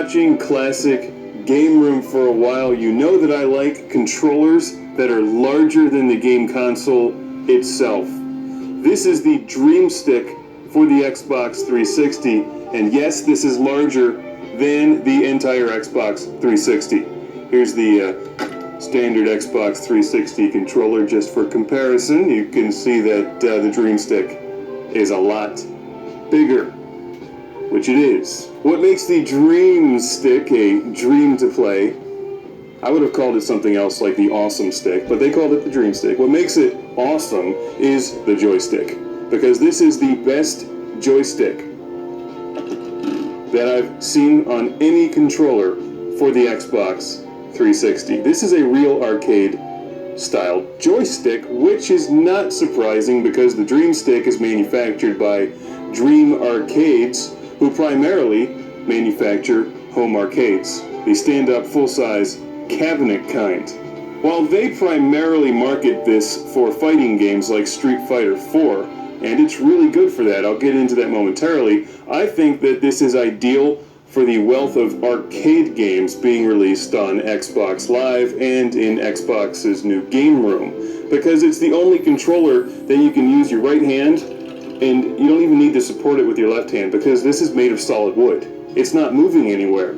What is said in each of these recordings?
watching Classic Game Room for a while, you know that I like controllers that are larger than the game console itself. This is the Dream Stick for the Xbox 360, and yes, this is larger than the entire Xbox 360. Here's the standard Xbox 360 controller just for comparison. You can see that the Dream Stick is a lot bigger, which it is. What makes the Dream Stick a dream to play? I would have called it something else like the Awesome Stick, but they called it the Dream Stick. What makes it awesome is the joystick, because this is the best joystick that I've seen on any controller for the Xbox 360. This is a real arcade style joystick, which is not surprising because the Dream Stick is manufactured by Dream Arcades, who primarily manufacture home arcades, the stand-up full-size cabinet kind. While they primarily market this for fighting games like Street Fighter 4, and it's really good for that, I'll get into that momentarily, I think that this is ideal for the wealth of arcade games being released on Xbox Live and in Xbox's new Game Room, because it's the only controller that you can use your right hand, and you don't even need to support it with your left hand because this is made of solid wood. It's not moving anywhere.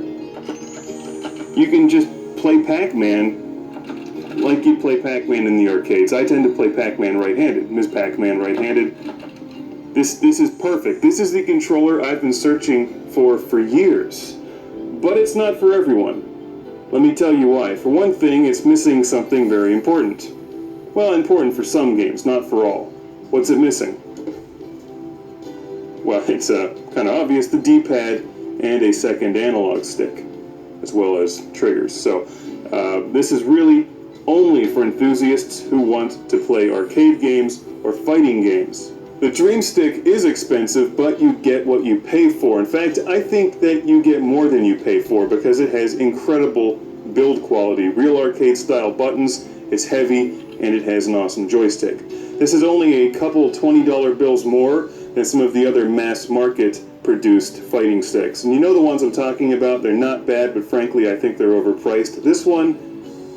You can just play Pac-Man like you play Pac-Man in the arcades. I tend to play Pac-Man right-handed. Ms. Pac-Man right-handed. This is perfect. This is the controller I've been searching for years. But it's not for everyone. Let me tell you why. For one thing, it's missing something very important. Well, important for some games, not for all. What's it missing? Well, it's kind of obvious, the D-pad and a second analog stick, as well as triggers. So this is really only for enthusiasts who want to play arcade games or fighting games. The Dream Stick is expensive, but you get what you pay for. In fact, I think that you get more than you pay for because it has incredible build quality, real arcade-style buttons, it's heavy, and it has an awesome joystick. This is only a couple $20 bills more than some of the other mass-market produced fighting sticks. And you know the ones I'm talking about, they're not bad, but frankly I think they're overpriced. This one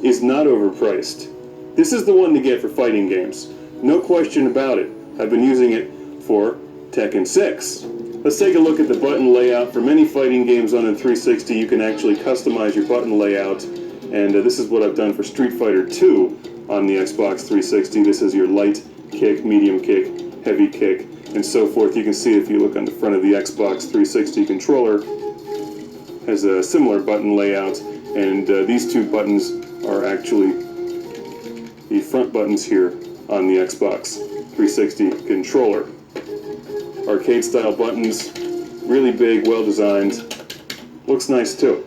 is not overpriced. This is the one to get for fighting games. No question about it. I've been using it for Tekken 6. Let's take a look at the button layout. For many fighting games on a 360, you can actually customize your button layout, and this is what I've done for Street Fighter 2 on the Xbox 360. This is your light kick, medium kick, heavy kick, and so forth. You can see if you look on the front of the Xbox 360 controller, has a similar button layout, and these two buttons are actually the front buttons here on the Xbox 360 controller. Arcade style buttons, really big, well designed, looks nice too.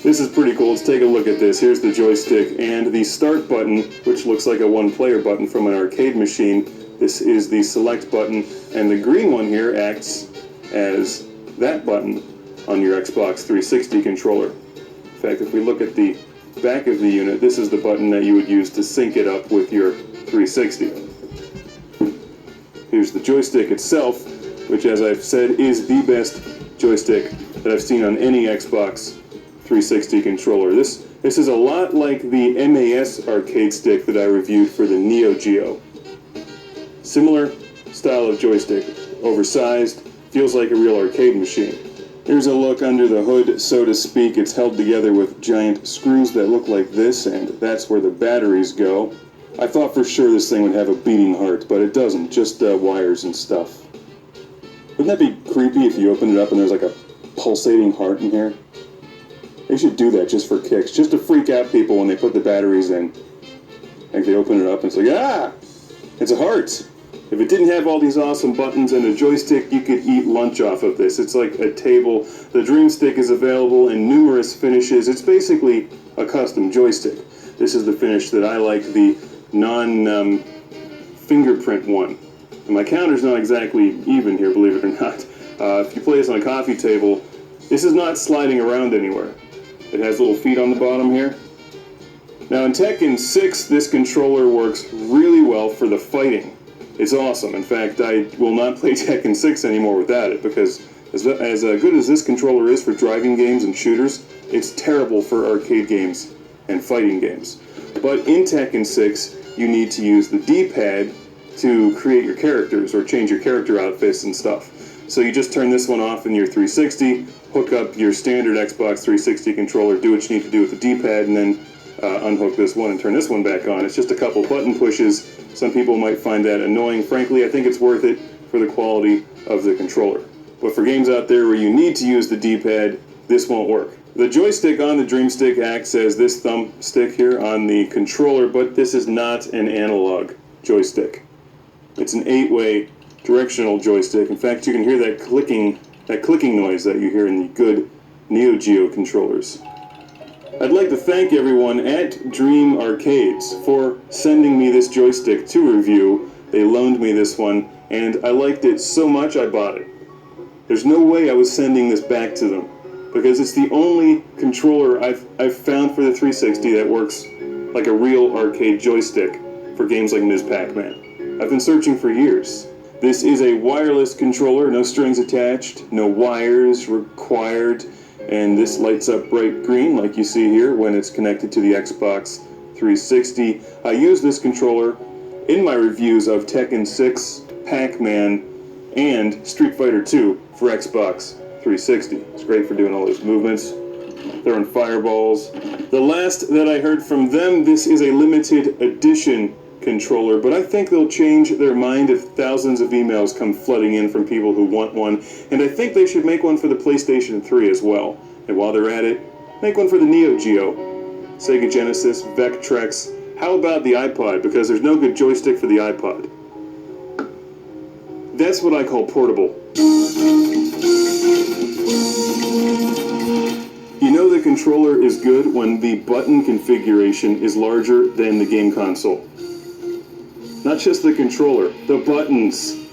This is pretty cool. Let's take a look at this. Here's the joystick and the start button, which looks like a one-player button from an arcade machine. This is the select button, and the green one here acts as that button on your Xbox 360 controller. In fact, if we look at the back of the unit, this is the button that you would use to sync it up with your 360. Here's the joystick itself, which, as I've said, is the best joystick that I've seen on any Xbox 360 controller. This is a lot like the NAS arcade stick that I reviewed for the Neo Geo. Similar style of joystick, oversized, feels like a real arcade machine. Here's a look under the hood, so to speak. It's held together with giant screws that look like this, and that's where the batteries go. I thought for sure this thing would have a beating heart, but it doesn't, just wires and stuff. Wouldn't that be creepy if you opened it up and there's like a pulsating heart in here? They should do that just for kicks, just to freak out people when they put the batteries in. Like they open it up and it's like, ah! It's a heart! If it didn't have all these awesome buttons and a joystick, you could eat lunch off of this. It's like a table. The Dream Stick is available in numerous finishes. It's basically a custom joystick. This is the finish that I like, the non-fingerprint one. And my counter's not exactly even here, believe it or not. If you play this on a coffee table, this is not sliding around anywhere. It has little feet on the bottom here. Now in Tekken 6, this controller works really well for the fighting. It's awesome. In fact, I will not play Tekken 6 anymore without it because As good as this controller is for driving games and shooters, it's terrible for arcade games and fighting games. But in Tekken 6, you need to use the D-pad to create your characters or change your character outfits and stuff. So you just turn this one off in your 360, hook up your standard Xbox 360 controller, do what you need to do with the D-pad, and then unhook this one and turn this one back on. It's just a couple button pushes. Some people might find that annoying. Frankly, I think it's worth it for the quality of the controller. But for games out there where you need to use the D-pad, this won't work. The joystick on the Dreamstick acts as this thumbstick here on the controller, but this is not an analog joystick. It's an 8-way directional joystick. In fact, you can hear that clicking noise that you hear in the good Neo Geo controllers. I'd like to thank everyone at Dream Arcades for sending me this joystick to review. They loaned me this one, and I liked it so much I bought it. There's no way I was sending this back to them, because it's the only controller I've found for the 360 that works like a real arcade joystick for games like Ms. Pac-Man. I've been searching for years. This is a wireless controller, no strings attached, no wires required, and this lights up bright green like you see here when it's connected to the Xbox 360. I use this controller in my reviews of Tekken 6, Pac-Man, and Street Fighter 2 for Xbox 360. It's great for doing all those movements, throwing fireballs. The last that I heard from them, this is a limited edition controller, but I think they'll change their mind if thousands of emails come flooding in from people who want one, and I think they should make one for the PlayStation 3 as well. And while they're at it, make one for the Neo Geo, Sega Genesis, Vectrex. How about the iPod? Because there's no good joystick for the iPod. That's what I call portable. You know the controller is good when the button configuration is larger than the game console. Not just the controller, the buttons.